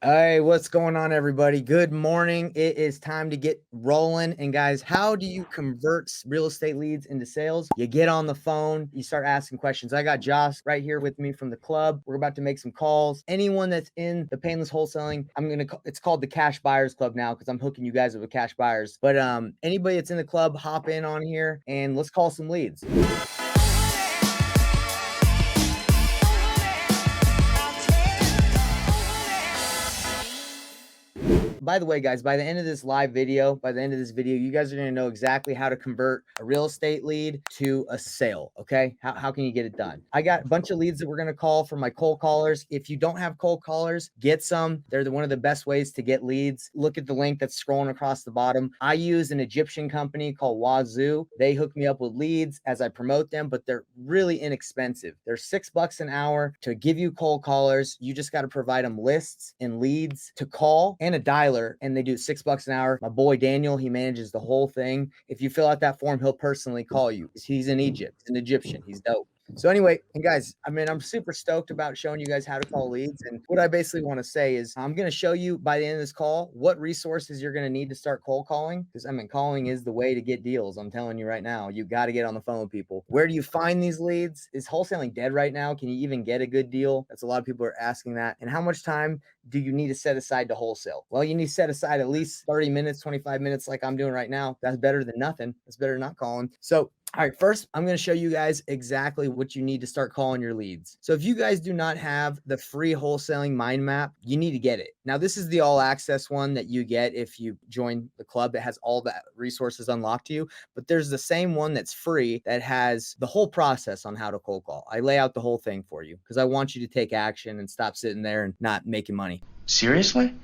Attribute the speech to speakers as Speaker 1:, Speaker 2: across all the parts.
Speaker 1: Hey, what's going on, everybody? Good morning. It is time to get rolling. And guys, how do you convert real estate leads into sales? You get on the phone, you start asking questions. I got Josh right here with me from the club. We're about to make some calls. Anyone that's in the painless wholesaling, it's called the Cash Buyers Club now because I'm hooking you guys up with cash buyers. But anybody that's in the club, hop in on here and let's call some leads. By the way, guys, by the end of this video, you guys are going to know exactly how to convert a real estate lead to a sale. Okay. How can you get it done? I got a bunch of leads that we're going to call from my cold callers. If you don't have cold callers, get some. They're one of the best ways to get leads. Look at the link that's scrolling across the bottom. I use an Egyptian company called Wazoo. They hook me up with leads as I promote them, but they're really inexpensive. They're $6 an hour to give you cold callers. You just got to provide them lists and leads to call and a dialer, and they do $6 an hour. My boy Daniel, he manages the whole thing. If you fill out that form, he'll personally call you. He's in Egypt, an Egyptian. He's dope. So anyway, and guys, I'm super stoked about showing you guys how to call leads. And what I basically want to say is I'm going to show you by the end of this call what resources you're going to need to start cold calling. Because calling is the way to get deals. I'm telling you right now, you got to get on the phone with people. Where do you find these leads? Is wholesaling dead right now? Can you even get a good deal? That's a lot of people are asking that. And how much time do you need to set aside to wholesale? Well, you need to set aside at least 30 minutes, 25 minutes like I'm doing right now. That's better than nothing. That's better than not calling. So all right, first, I'm going to show you guys exactly what you need to start calling your leads. So if you guys do not have the free wholesaling mind map, you need to get it. Now, this is the all access one that you get if you join the club. It has all the resources unlocked to you, but there's the same one that's free that has the whole process on how to cold call. I lay out the whole thing for you because I want you to take action and stop sitting there and not making money.
Speaker 2: Seriously?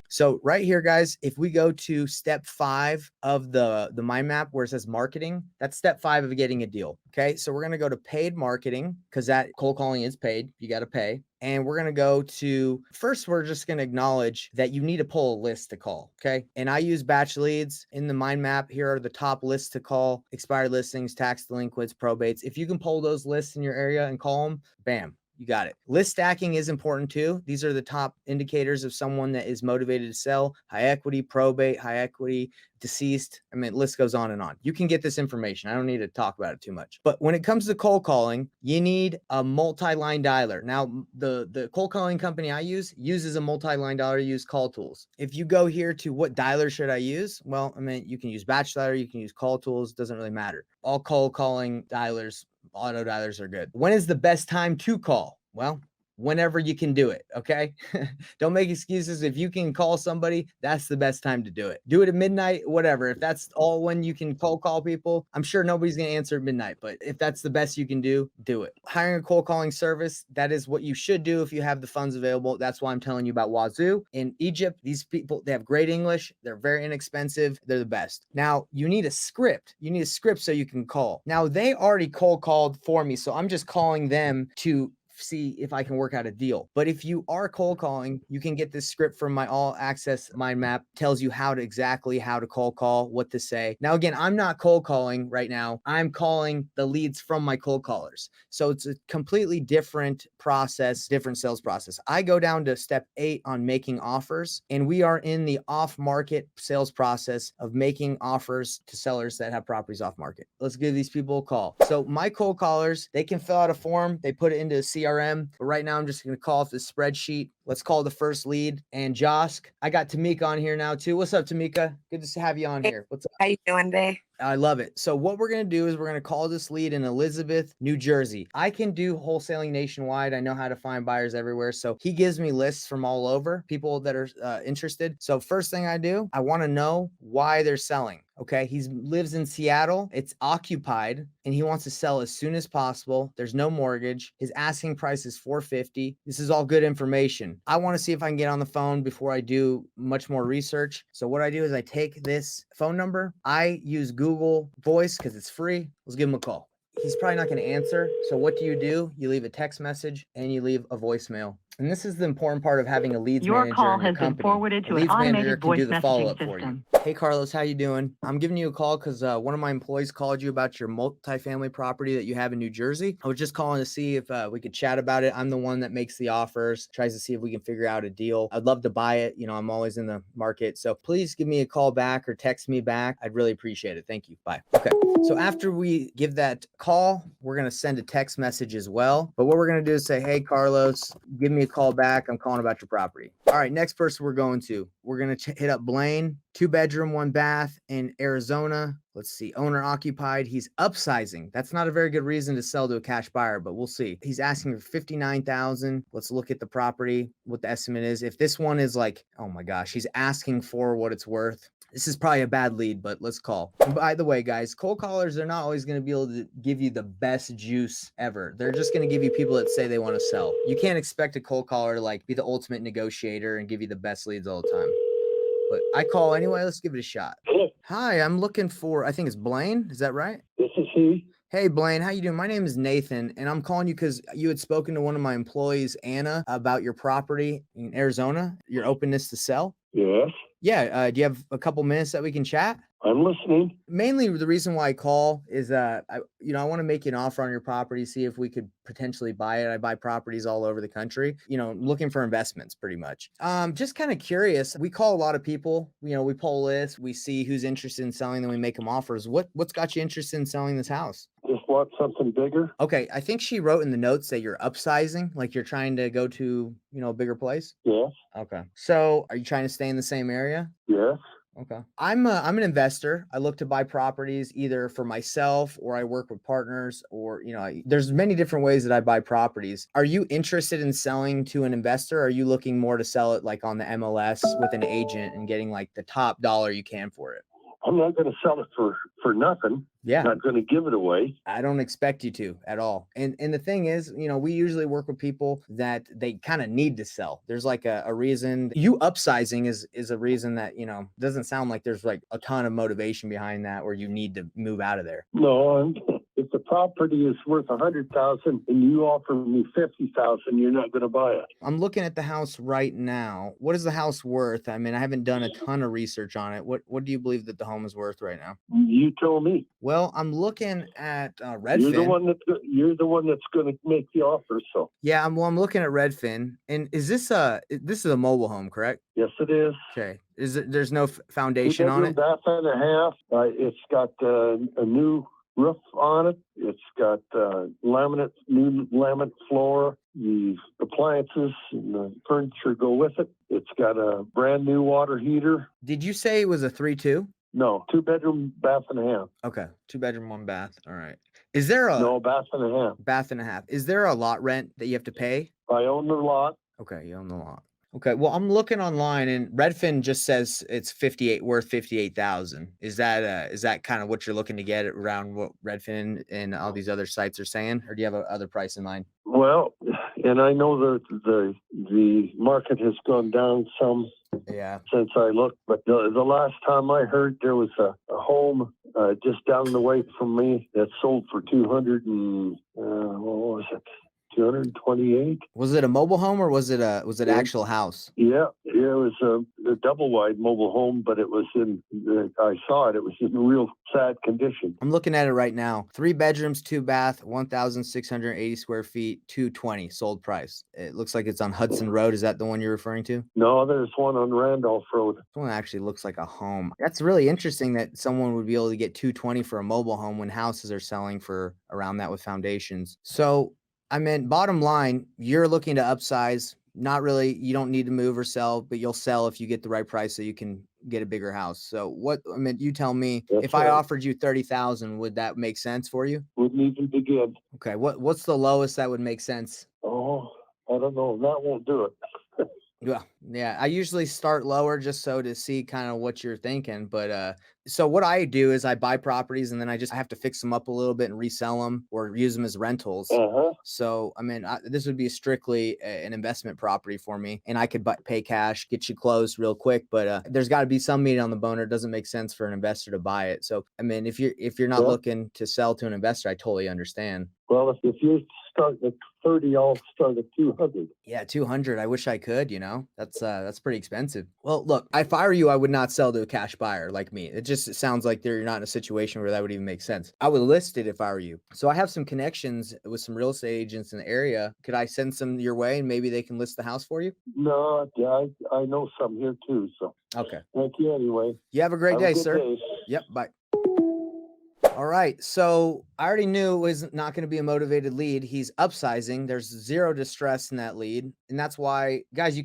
Speaker 1: So right here, guys, if we go to step 5 of the mind map where it says marketing, that's step 5 of getting a deal. Okay. So we're going to go to paid marketing because that cold calling is paid. You got to pay. And we're going to go to first, we're just going to acknowledge that you need to pull a list to call. Okay. And I use batch leads in the mind map. Here are the top lists to call: expired listings, tax delinquents, probates. If you can pull those lists in your area and call them, bam, you got it. List stacking is important too. These are the top indicators of someone that is motivated to sell: high equity, probate, high equity, deceased. List goes on and on. You can get this information. I don't need to talk about it too much. But when it comes to cold calling, you need a multi-line dialer. Now, the cold calling company I use uses a multi-line dialer. Use Call Tools. If you go here to what dialer should I use? Well, you can use batch dialer, you can use Call Tools. Doesn't really matter. All cold calling dialers, auto dialers are good. When is the best time to call? Well, whenever you can do it. Okay. Don't make excuses. If you can call somebody, that's the best time to do it. Do it at midnight, whatever. If that's all when you can cold call people, I'm sure nobody's going to answer at midnight, but if that's the best you can do it. Hiring a cold calling service, that is what you should do if you have the funds available. That's why I'm telling you about Wazoo. In Egypt, these people, they have great English. They're very inexpensive. They're the best. Now, you need a script. You need a script so you can call. Now, they already cold called for me, so I'm just calling them to see if I can work out a deal. But if you are cold calling, you can get this script from my all access mind map. Tells you exactly how to cold call, what to say. Now, again, I'm not cold calling right now. I'm calling the leads from my cold callers. So it's a completely different process, different sales process. I go down to step 8 on making offers, and we are in the off market sales process of making offers to sellers that have properties off market. Let's give these people a call. So my cold callers, they can fill out a form. They put it into a CRM. But right now, I'm just going to call off the spreadsheet. Let's call the first lead. And Josh, I got Tamika on here now too. What's up, Tamika? Good to have you on here. What's up?
Speaker 3: How you doing today?
Speaker 1: I love it. So what we're going to do is we're going to call this lead in Elizabeth, New Jersey. I can do wholesaling nationwide. I know how to find buyers everywhere. So he gives me lists from all over, people that are interested. So first thing I do, I want to know why they're selling. Okay. He lives in Seattle. It's occupied and he wants to sell as soon as possible. There's no mortgage. His asking price is $450,000. This is all good information. I want to see if I can get on the phone before I do much more research. So what I do is I take this phone number. I use Google Voice because it's free. Let's give him a call. He's probably not going to answer. So what do? You leave a text message and you leave a voicemail. And this is the important part of having a leads manager in your company.
Speaker 4: Your call has been forwarded to an automated voice messaging system.
Speaker 1: Hey Carlos, how you doing? I'm giving you a call because one of my employees called you about your multifamily property that you have in New Jersey. I was just calling to see if we could chat about it. I'm the one that makes the offers, tries to see if we can figure out a deal. I'd love to buy it. You know, I'm always in the market. So please give me a call back or text me back. I'd really appreciate it. Thank you. Bye. Okay. So after we give that call, we're going to send a text message as well. But what we're going to do is say, hey, Carlos, give me a call back. I'm calling about your property. All right. Next person we're going to hit up Blaine, 2-bedroom, 1-bath in Arizona. Let's see, owner occupied. He's upsizing. That's not a very good reason to sell to a cash buyer, but we'll see. He's asking for $59,000. Let's look at the property, what the estimate is. If this one is like, oh my gosh, he's asking for what it's worth. This is probably a bad lead, but let's call. And by the way, guys, cold callers, they're not always going to be able to give you the best juice ever. They're just going to give you people that say they want to sell. You can't expect a cold caller to like be the ultimate negotiator and give you the best leads all the time. But I call anyway. Let's give it a shot.
Speaker 2: Hello.
Speaker 1: Hi, I'm looking for, I think it's Blaine. Is that right?
Speaker 2: This is he.
Speaker 1: Hey, Blaine, how you doing? My name is Nathan, and I'm calling you because you had spoken to one of my employees, Anna, about your property in Arizona, your openness to sell.
Speaker 2: Yes,
Speaker 1: Yeah, do you have a couple minutes that we can chat?
Speaker 2: I'm listening.
Speaker 1: Mainly the reason why I call is I want to make you an offer on your property, see if we could potentially buy it. I buy properties all over the country, looking for investments pretty much. Just kind of curious. We call a lot of people, we poll lists, we see who's interested in selling, then we make them offers. What's got you interested in selling this house?
Speaker 2: Just want something bigger.
Speaker 1: Okay, I think she wrote in the notes that you're upsizing, like you're trying to go to, a bigger place.
Speaker 2: Yes,
Speaker 1: Okay. So are you trying to stay in the same area?
Speaker 2: yes.
Speaker 1: Okay. I'm an investor. I look to buy properties either for myself or I work with partners or, there's many different ways that I buy properties. Are you interested in selling to an investor? Or are you looking more to sell it like on the MLS with an agent and getting like the top dollar you can for it?
Speaker 2: I'm not going to sell it for nothing.
Speaker 1: Yeah.
Speaker 2: Not going to give it away.
Speaker 1: I don't expect you to at all. And the thing is, we usually work with people that they kind of need to sell. There's like a reason. You upsizing is a reason that, doesn't sound like there's like a ton of motivation behind that or you need to move out of there.
Speaker 2: No, if the property is worth $100,000 and you offer me $50,000, you're not going to buy it.
Speaker 1: I'm looking at the house right now. What is the house worth? I mean, I haven't done a ton of research on it. What do you believe that the home is worth right now?
Speaker 2: You tell me.
Speaker 1: Well, I'm looking at Redfin.
Speaker 2: You're the one that's going to make the offer. So
Speaker 1: yeah, I'm looking at Redfin. And is this is a mobile home, correct?
Speaker 2: yes, it is.
Speaker 1: Okay. There's no foundation on it?
Speaker 2: Bath and a half. It's got a new roof on it. It's got new laminate floor. The appliances and the furniture go with it. It's got a brand new water heater.
Speaker 1: Did you say it was a 3-2?
Speaker 2: No, 2-bedroom, bath and a half.
Speaker 1: Okay, 2-bedroom, 1-bath. All right. Is there
Speaker 2: no bath and a half?
Speaker 1: Bath and a half. Is there a lot rent that you have to pay?
Speaker 2: I own the lot.
Speaker 1: Okay, you own the lot. Okay, well, I'm looking online and Redfin just says it's worth 58,000. Is that kind of what you're looking to get around what Redfin and all these other sites are saying, or do you have other price in mind?
Speaker 2: Well, and I know that the market has gone down some.
Speaker 1: Yeah.
Speaker 2: Since I looked, but the last time I heard, there was a home just down the way from me that sold for 200 and what was it? 228.
Speaker 1: Was it a mobile home or was it actual house?
Speaker 2: Yeah, it was a double wide mobile home, but it was I saw it. It was in real sad condition.
Speaker 1: I'm looking at it right now. 3 bedrooms, 2-bath, 1,680 square feet, 220 sold price. It looks like it's on Hudson Road. Is that the one you're referring to?
Speaker 2: No, there's one on Randolph Road.
Speaker 1: This one actually looks like a home. That's really interesting that someone would be able to get 220 for a mobile home when houses are selling for around that with foundations. So I mean, bottom line, you're looking to upsize. Not really, you don't need to move or sell, but you'll sell if you get the right price so you can get a bigger house. So you tell me, if I offered you 30,000, would that make sense for you?
Speaker 2: Wouldn't even begin.
Speaker 1: Okay, what's the lowest that would make sense?
Speaker 2: Oh, I don't know. That won't do it.
Speaker 1: Yeah, I usually start lower just so to see kind of what you're thinking. But so what I do is I buy properties and then I have to fix them up a little bit and resell them or use them as rentals. So, I mean, this would be strictly an investment property for me and I could pay cash, get you closed real quick. But there's got to be some meat on the bone or it doesn't make sense for an investor to buy it. So, I mean, if you're not looking to sell to an investor, I totally understand.
Speaker 2: Well, if you're starting at 30, I'll start at 200.
Speaker 1: Yeah, 200. I wish I could, that's pretty expensive. Well, look, if I were you, I would not sell to a cash buyer like me. It sounds like you're not in a situation where that would even make sense. I would list it if I were you. So I have some connections with some real estate agents in the area. Could I send some your way and maybe they can list the house for you?
Speaker 2: No, I know some here too. So
Speaker 1: Okay.
Speaker 2: thank you anyway.
Speaker 1: You have a great day,
Speaker 2: good
Speaker 1: sir.
Speaker 2: day.
Speaker 1: Yep. Bye. All right. So I already knew it was not going to be a motivated lead. He's upsizing. There's zero distress in that lead. And that's why, guys, you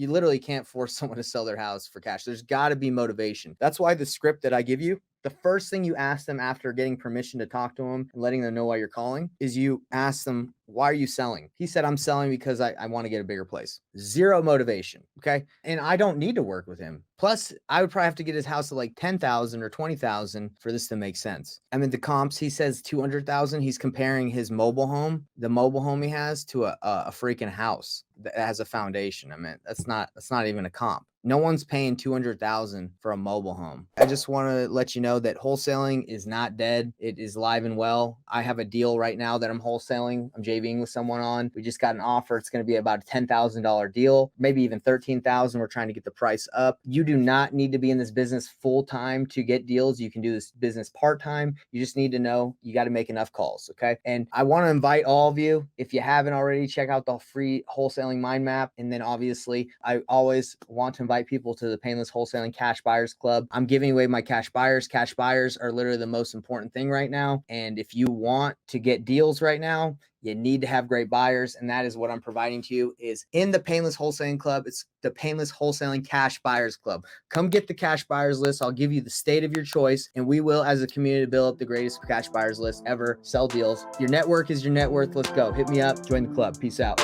Speaker 1: literally can't force someone to sell their house for cash. There's got to be motivation. That's why the script that I give you, the first thing you ask them after getting permission to talk to them and letting them know why you're calling is you ask them, why are you selling? He said, I'm selling because I want to get a bigger place. Zero motivation. Okay. And I don't need to work with him. Plus, I would probably have to get his house at like 10,000 or 20,000 for this to make sense. I mean, the comps, he says 200,000. He's comparing his mobile home, the mobile home he has, to a freaking house that has a foundation. I mean, that's not even a comp. No one's paying 200,000 for a mobile home. I just want to let you know that wholesaling is not dead. It is live and well. I have a deal right now that I'm wholesaling. I'm JVing with someone on. We just got an offer. It's going to be about a $10,000 deal, maybe even 13,000. We're trying to get the price up. You do not need to be in this business full time to get deals. You can do this business part time. You just need to know you got to make enough calls. Okay. And I want to invite all of you, if you haven't already, check out the free wholesaling mind map. And then obviously I always want to invite people to the Painless Wholesaling Cash Buyers Club. I'm giving away my cash buyers. Cash buyers are literally the most important thing right now. And if you want to get deals right now, you need to have great buyers. And that is what I'm providing to you is in the Painless Wholesaling Club. It's the Painless Wholesaling Cash Buyers Club. Come get the cash buyers list. I'll give you the state of your choice. And we will, as a community, build up the greatest cash buyers list ever. Sell deals. Your network is your net worth. Let's go. Hit me up. Join the club. Peace out.